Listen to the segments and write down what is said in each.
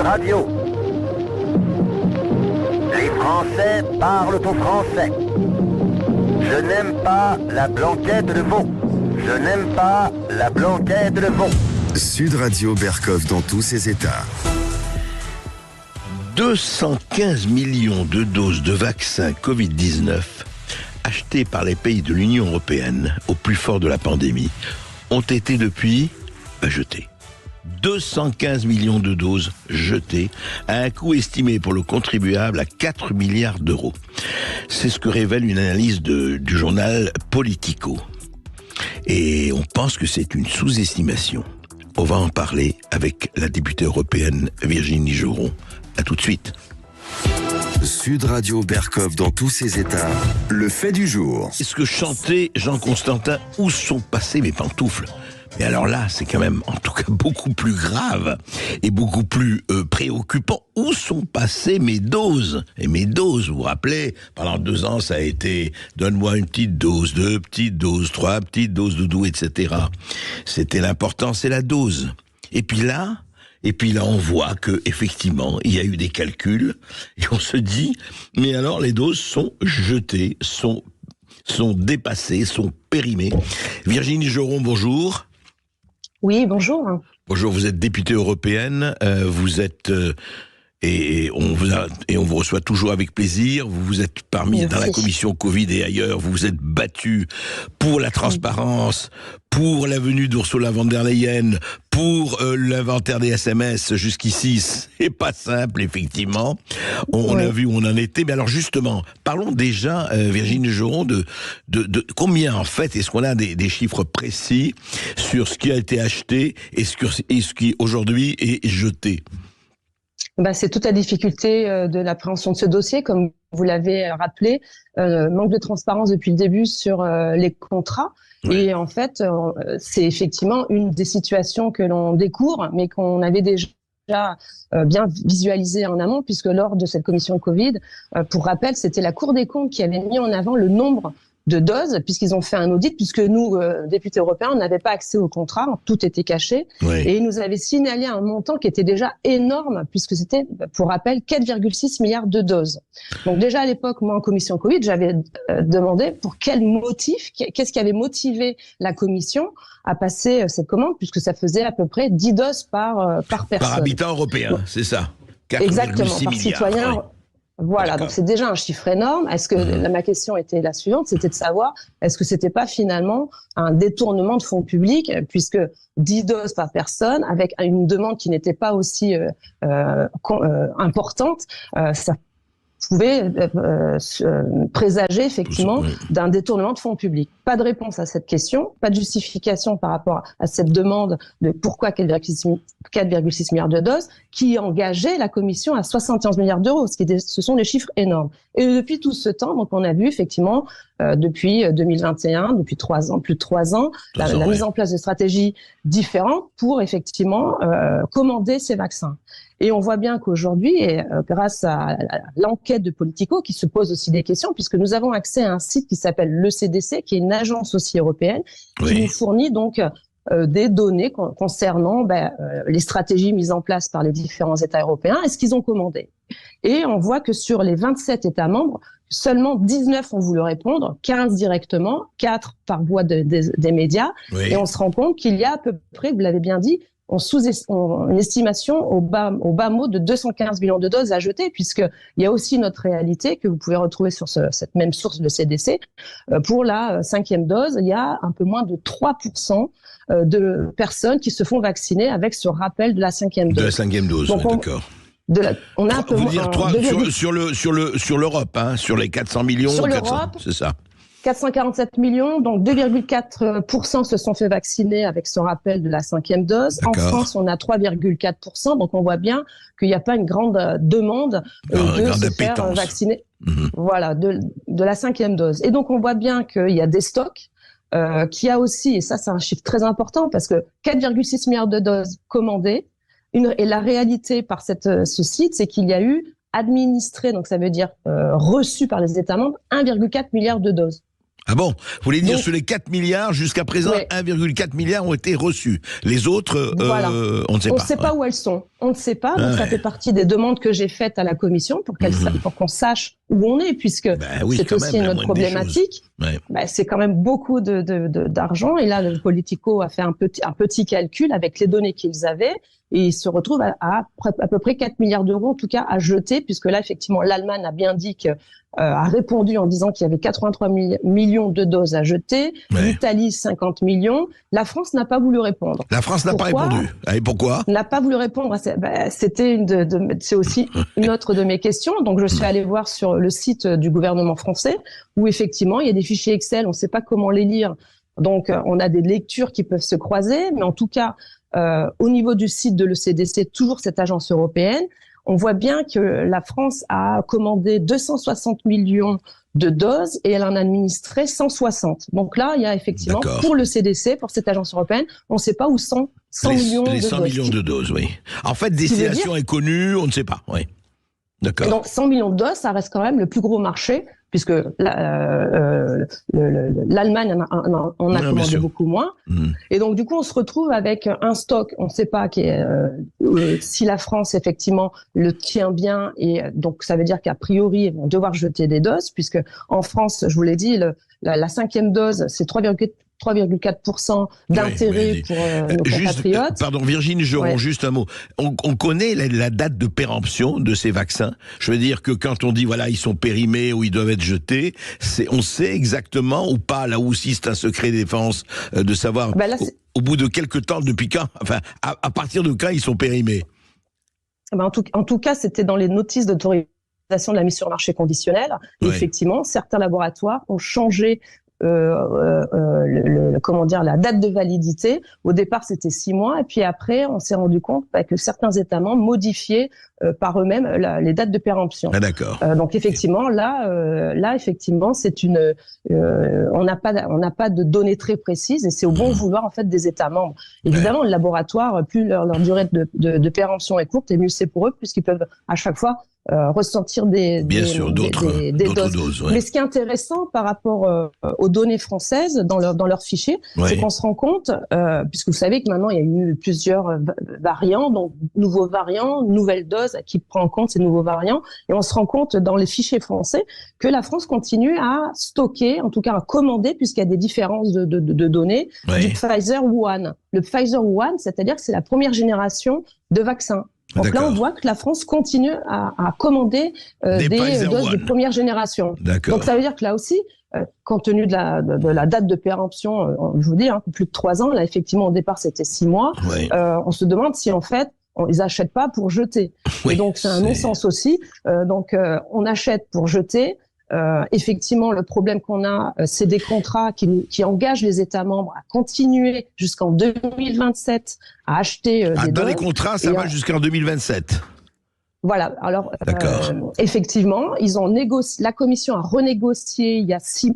Radio. Les Français parlent au français. Je n'aime pas la blanquette de veau. Je n'aime pas la blanquette de veau. Sud Radio Berkov dans tous ses états. 215 millions de doses de vaccins Covid-19 achetées par les pays de l'Union européenne au plus fort de la pandémie ont été depuis jetées. 215 millions de doses jetées à un coût estimé pour le contribuable à 4 milliards d'euros. C'est ce que révèle une analyse du journal Politico. Et on pense que c'est une sous-estimation. On va en parler avec la députée européenne Virginie Joron. À tout de suite. Sud Radio Berkov dans tous ses états. Le fait du jour. Est-ce que chantait Jean Constantin, où sont passées mes pantoufles ? Mais alors là, c'est quand même, en tout cas, beaucoup plus grave et beaucoup plus préoccupant. Où sont passées mes doses ? Et mes doses, vous vous rappelez, pendant 2 ans, ça a été « donne-moi une petite dose, 2 petites doses, 3 petites doses doudou, etc. » C'était l'important, c'est la dose. Et puis là, on voit que effectivement, il y a eu des calculs et on se dit, mais alors les doses sont jetées, sont dépassées, sont périmées. Virginie Joron, bonjour. Oui, bonjour. Bonjour, vous êtes députée européenne, vous êtes et on vous reçoit toujours avec plaisir. Vous êtes dans la commission Covid et ailleurs, vous vous êtes battue pour la transparence, pour la venue d'Ursula von der Leyen, pour l'inventaire des SMS. Jusqu'ici, c'est pas simple, effectivement. On a vu où on en était. Mais alors justement, parlons déjà, Virginie Joron, de combien en fait, est-ce qu'on a des chiffres précis sur ce qui a été acheté et ce qui aujourd'hui est jeté? C'est toute la difficulté de l'appréhension de ce dossier, comme vous l'avez rappelé, manque de transparence depuis le début sur les contrats. Oui. Et en fait, c'est effectivement une des situations que l'on découvre, mais qu'on avait déjà bien visualisé en amont, puisque lors de cette commission Covid, pour rappel, c'était la Cour des comptes qui avait mis en avant le nombre de doses, puisqu'ils ont fait un audit, puisque nous, députés européens, on n'avait pas accès au contrat, tout était caché, et ils nous avaient signalé un montant qui était déjà énorme, puisque c'était, pour rappel, 4,6 milliards de doses. Donc déjà à l'époque, moi en commission Covid, j'avais demandé pour quel motif, qu'est-ce qui avait motivé la commission à passer cette commande, puisque ça faisait à peu près 10 doses par personne. Par habitant européen, c'est ça. Exactement, par milliards, citoyen. Voilà, d'accord. Donc c'est déjà un chiffre énorme. Est-ce que ma question était la suivante, c'était de savoir est-ce que c'était pas finalement un détournement de fonds publics, puisque 10 doses par personne avec une demande qui n'était pas aussi importante, ça pouvait présager effectivement d'un détournement de fonds publics. Pas de réponse à cette question, pas de justification par rapport à cette demande de pourquoi 4,6 milliards de doses, qui engageait la Commission à 71 milliards d'euros, ce sont des chiffres énormes. Et depuis tout ce temps, donc on a vu effectivement depuis 2021, depuis 3 ans, plus de 3 ans, la mise en place de stratégies différentes pour effectivement commander ces vaccins. Et on voit bien qu'aujourd'hui, grâce à l'enquête de Politico, qui se pose aussi des questions, puisque nous avons accès à un site qui s'appelle le CDC, qui est une agence aussi européenne, qui nous fournit donc des données concernant les stratégies mises en place par les différents États européens et ce qu'ils ont commandé. Et on voit que sur les 27 États membres, seulement 19 ont voulu répondre, 15 directement, 4 par voie des médias. Et on se rend compte qu'il y a à peu près, vous l'avez bien dit, une estimation au bas mot de 215 millions de doses à jeter, puisqu'il y a aussi notre réalité que vous pouvez retrouver sur cette même source, le CDC. Pour la 5e dose, il y a un peu moins de 3% de personnes qui se font vacciner avec ce rappel de la 5e dose. De la 5e dose, donc d'accord. On a un peu moins sur l'Europe, hein, sur les 400 millions, sur 400, l'Europe, c'est ça. 447 millions, donc 2,4% se sont fait vacciner avec ce rappel de la 5e dose. En France, on a 3,4%, donc on voit bien qu'il n'y a pas une grande demande de se faire vacciner. Voilà, de la 5e dose. Et donc on voit bien qu'il y a des stocks, qu'il y a aussi, et ça c'est un chiffre très important, parce que 4,6 milliards de doses commandées, et la réalité par ce site, c'est qu'il y a eu administré, donc ça veut dire reçu par les États membres, 1,4 milliard de doses. Ah bon? Vous voulez dire, Donc, sur les 4 milliards, jusqu'à présent, ouais. 1,4 milliard ont été reçus. Les autres, Voilà. on ne sait On pas. ne sait pas où elles sont. On ne sait pas. Donc, Ouais. ça fait partie des demandes que j'ai faites à la commission pour qu'on sache où on est, puisque Oui, c'est quand aussi même, une la autre moindre des problématique. Ouais. C'est quand même beaucoup d'argent. Et là, le Politico a fait un petit calcul avec les données qu'ils avaient. Et ils se retrouvent à peu près 4 milliards d'euros, en tout cas, à jeter, puisque là, effectivement, l'Allemagne a bien dit a répondu en disant qu'il y avait 83 millions de doses à jeter. Ouais. L'Italie, 50 millions. La France n'a pas voulu répondre. La France n'a pas répondu. Et pourquoi? N'a pas voulu répondre. C'était c'est aussi une autre de mes questions. Donc, je suis allée voir sur le site du gouvernement français où effectivement, il y a des fichiers Excel. On ne sait pas comment les lire. Donc, on a des lectures qui peuvent se croiser. Mais en tout cas, au niveau du site de l'ECDC, toujours cette agence européenne, on voit bien que la France a commandé 260 millions de doses et elle en a administré 160. Donc là, il y a effectivement, pour le CDC, pour cette agence européenne, on ne sait pas où sont 100 millions de doses. Les 100 millions de doses, oui. En fait, destination est connue, on ne sait pas, oui. D'accord. Donc 100 millions de doses, ça reste quand même le plus gros marché, puisque l'Allemagne en a commandé beaucoup moins. Et donc du coup, on se retrouve avec un stock, on ne sait pas si la France effectivement le tient bien, et donc ça veut dire qu'a priori ils vont devoir jeter des doses, puisque en France, je vous l'ai dit, la 5e dose, c'est 3,4% d'intérêt pour nos compatriotes. Pardon, Virginie Geron, Ouais. juste un mot. On connaît la date de péremption de ces vaccins. Je veux dire que quand on dit, voilà, ils sont périmés ou ils doivent être jetés, on sait exactement ou pas, là aussi c'est un secret défense, de savoir au bout de quelques temps, depuis quand, enfin, à partir de quand ils sont périmés. En tout cas, c'était dans les notices d'autorisation de la mise sur le marché conditionnelle. Et effectivement, certains laboratoires ont changé la date de validité. Au départ, c'était 6 mois, et puis après, on s'est rendu compte que certains États membres modifiaient par eux-mêmes les dates de péremption. Ah, d'accord. Donc effectivement, là, effectivement, on n'a pas de données très précises, et c'est au bon vouloir en fait des États membres. Évidemment, le laboratoire, plus leur durée de péremption est courte, et mieux c'est pour eux, puisqu'ils peuvent à chaque fois ressentir d'autres doses. Ouais. Mais ce qui est intéressant par rapport aux données françaises dans leurs fichiers, c'est qu'on se rend compte, puisque vous savez que maintenant il y a eu plusieurs variants, donc nouveaux variants, nouvelles doses qui prend en compte ces nouveaux variants, et on se rend compte dans les fichiers français que la France continue à stocker, en tout cas à commander, puisqu'il y a des différences de données, du Pfizer Wuhan. Le Pfizer Wuhan, c'est-à-dire que c'est la première génération de vaccins. Donc là, on voit que la France continue à commander des doses de première génération. Donc ça veut dire que là aussi, compte tenu de la date de péremption, je vous dis, plus de 3 ans, là effectivement au départ c'était 6 mois, on se demande si en fait, ils achètent pas pour jeter. Et donc c'est un non-sens aussi. On achète pour jeter. Effectivement, le problème qu'on a, c'est des contrats qui engagent les États membres à continuer jusqu'en 2027 à acheter des doses. Dans les contrats, ça va jusqu'en 2027. Voilà. Alors, effectivement, la Commission a renégocié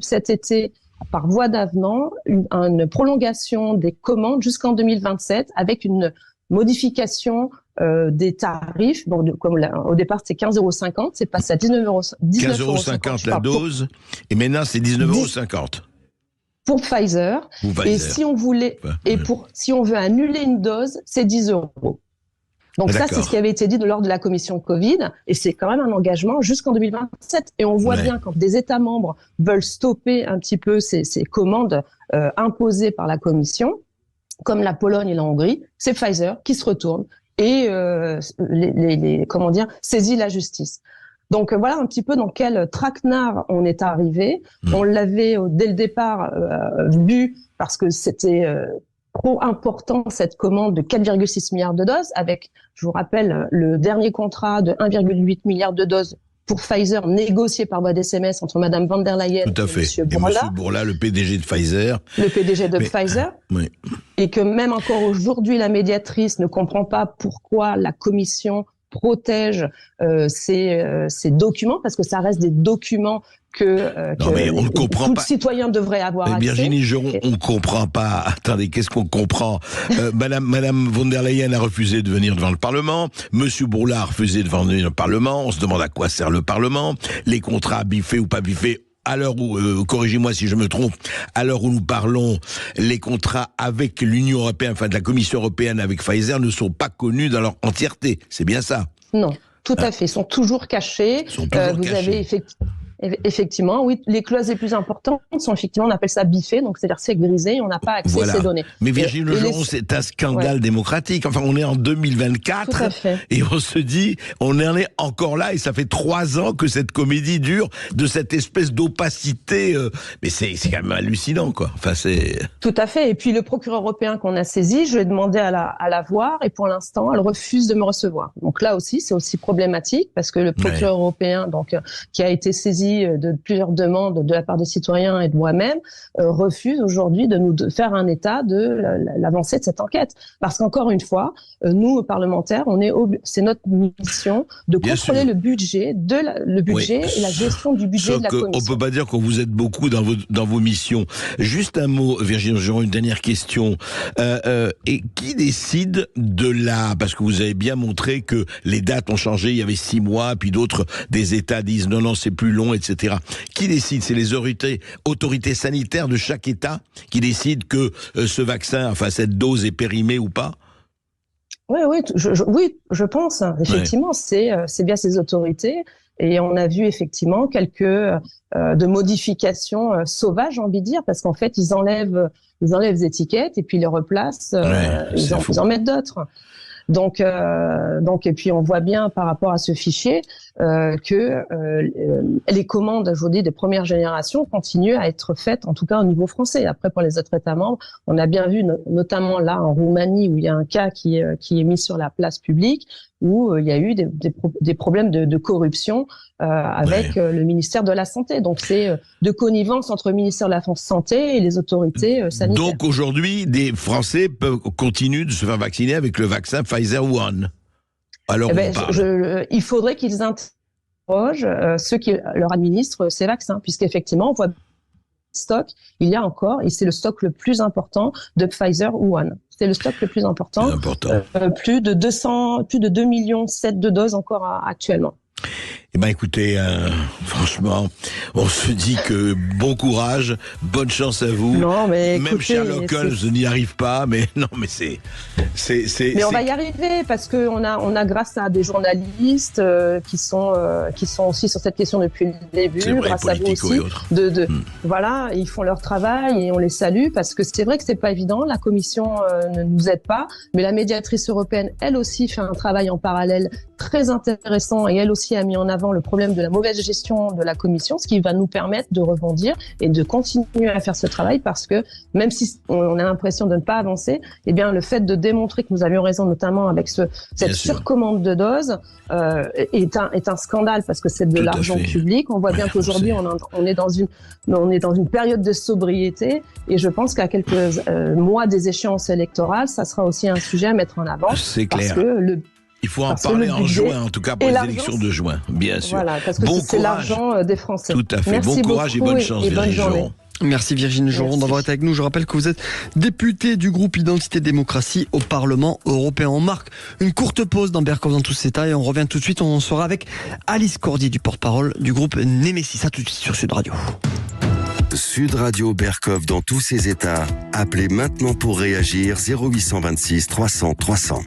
cet été, par voie d'avenant, une prolongation des commandes jusqu'en 2027 avec une modification des tarifs. Bon, au départ, c'était 15,50 €, c'est passé à 19,50 € la dose, et maintenant c'est 19,50 € pour Pfizer. Et si on voulait, si on veut annuler une dose, c'est 10 €. Donc ça, c'est ce qui avait été dit lors de la commission Covid, et c'est quand même un engagement jusqu'en 2027. Et on voit bien quand des États membres veulent stopper un petit peu ces commandes imposées par la commission, comme la Pologne et la Hongrie, c'est Pfizer qui se retourne et saisit la justice. Donc voilà un petit peu dans quel traquenard on est arrivé. On l'avait dès le départ vu parce que c'était trop important cette commande de 4,6 milliards de doses avec, je vous rappelle, le dernier contrat de 1,8 milliard de doses pour Pfizer, négocié par voie d'SMS entre Madame van der Leyen et Monsieur Bourla. Et Monsieur Bourla, le PDG de Pfizer. Le PDG de Pfizer. Oui. Et que même encore aujourd'hui, la médiatrice ne comprend pas pourquoi la Commission protège ces documents, parce que ça reste des documents que tout citoyen devrait avoir accès. Virginie Geron, on ne comprend pas. Attendez, qu'est-ce qu'on comprend? Madame von der Leyen a refusé de venir devant le Parlement. Monsieur Bourla a refusé de venir devant le Parlement. On se demande à quoi sert le Parlement. Les contrats biffés ou pas biffés, à l'heure où, corrigez-moi si je me trompe, à l'heure où nous parlons, les contrats avec l'Union européenne, enfin de la Commission européenne avec Pfizer ne sont pas connus dans leur entièreté. C'est bien ça? Non, tout à fait. Ils sont toujours cachés. Vous avez effectivement, oui, les clauses les plus importantes sont effectivement, on appelle ça biffé, donc c'est-à-dire c'est grisé, on n'a pas accès à ces données. Mais Virginie Legeron, c'est un scandale démocratique. Enfin, on est en 2024 et on se dit, on en est encore là et ça fait 3 ans que cette comédie dure de cette espèce d'opacité. Mais c'est quand même hallucinant, quoi. Enfin, c'est... Tout à fait. Et puis le procureur européen qu'on a saisi, je lui ai demandé à la voir et pour l'instant, elle refuse de me recevoir. Donc là aussi, c'est aussi problématique parce que le procureur européen, donc qui a été saisi de plusieurs demandes de la part des citoyens et de moi-même, refuse aujourd'hui de nous faire un état de l'avancée de cette enquête. Parce qu'encore une fois, nous, parlementaires, c'est notre mission de contrôler le budget, et la gestion du budget de la Commission. On peut pas dire qu'on vous aide beaucoup dans vos missions. Juste un mot, Virginie Legeron, une dernière question. Et qui décide parce que vous avez bien montré que les dates ont changé, il y avait 6 mois, puis des États disent non, c'est plus long, etc. Qui décide? C'est les autorités sanitaires de chaque État qui décident que ce vaccin, enfin cette dose est périmée ou pas? Oui, je pense. Effectivement, c'est bien ces autorités. Et on a vu effectivement quelques de modifications sauvages, j'ai envie de dire, parce qu'en fait, ils enlèvent les étiquettes et puis ils les replacent, ils en mettent d'autres. Donc, et puis on voit bien par rapport à ce fichier que les commandes, aujourd'hui, des premières générations continuent à être faites, en tout cas au niveau français. Après, pour les autres États membres, on a bien vu, notamment là en Roumanie, où il y a un cas qui est mis sur la place publique, où il y a eu des problèmes de corruption avec le ministère de la Santé. Donc c'est de connivence entre le ministère de la Santé et les autorités sanitaires. Donc aujourd'hui, des Français continuent de se faire vacciner avec le vaccin Pfizer One. Alors il faudrait qu'ils interrogent ceux qui leur administrent ces vaccins, puisqu'effectivement, on voit stock, il y a encore, et c'est le stock le plus important de Pfizer One. C'est le stock le plus important. Plus de 2,7 millions de doses encore actuellement. Eh ben écoutez, franchement, on se dit que bon courage, bonne chance à vous. Non, mais écoutez, même Sherlock Holmes n'y arrive pas, mais non, mais c'est. Mais on va y arriver parce que on a grâce à des journalistes qui sont aussi sur cette question depuis le début, grâce à vous aussi, voilà, ils font leur travail et on les salue parce que c'est vrai que c'est pas évident. La Commission ne nous aide pas, mais la médiatrice européenne, elle aussi, fait un travail en parallèle très intéressant et elle aussi a mis en avant le problème de la mauvaise gestion de la Commission, ce qui va nous permettre de rebondir et de continuer à faire ce travail parce que même si on a l'impression de ne pas avancer, eh bien le fait de démontrer que nous avions raison, notamment avec cette surcommande de doses, est un scandale parce que c'est de l'argent public. On voit bien qu'aujourd'hui on est dans une période de sobriété et je pense qu'à quelques mois des échéances électorales, ça sera aussi un sujet à mettre en avant. C'est clair. Parce que il faut en parler en juin, en tout cas pour les élections de juin, bien sûr. Voilà, parce que c'est l'argent des Français. Tout à fait. Merci bon courage et bonne chance, Virginie Legeron. Merci Virginie Legeron d'avoir été avec nous. Je rappelle que vous êtes députée du groupe Identité Démocratie au Parlement européen. On marque une courte pause dans Berkov dans tous ses états et on revient tout de suite. On sera avec Alice Cordier du porte-parole du groupe Nemesis. À tout de suite sur Sud Radio. Sud Radio Berkov dans tous ses états. Appelez maintenant pour réagir 0826 300 300.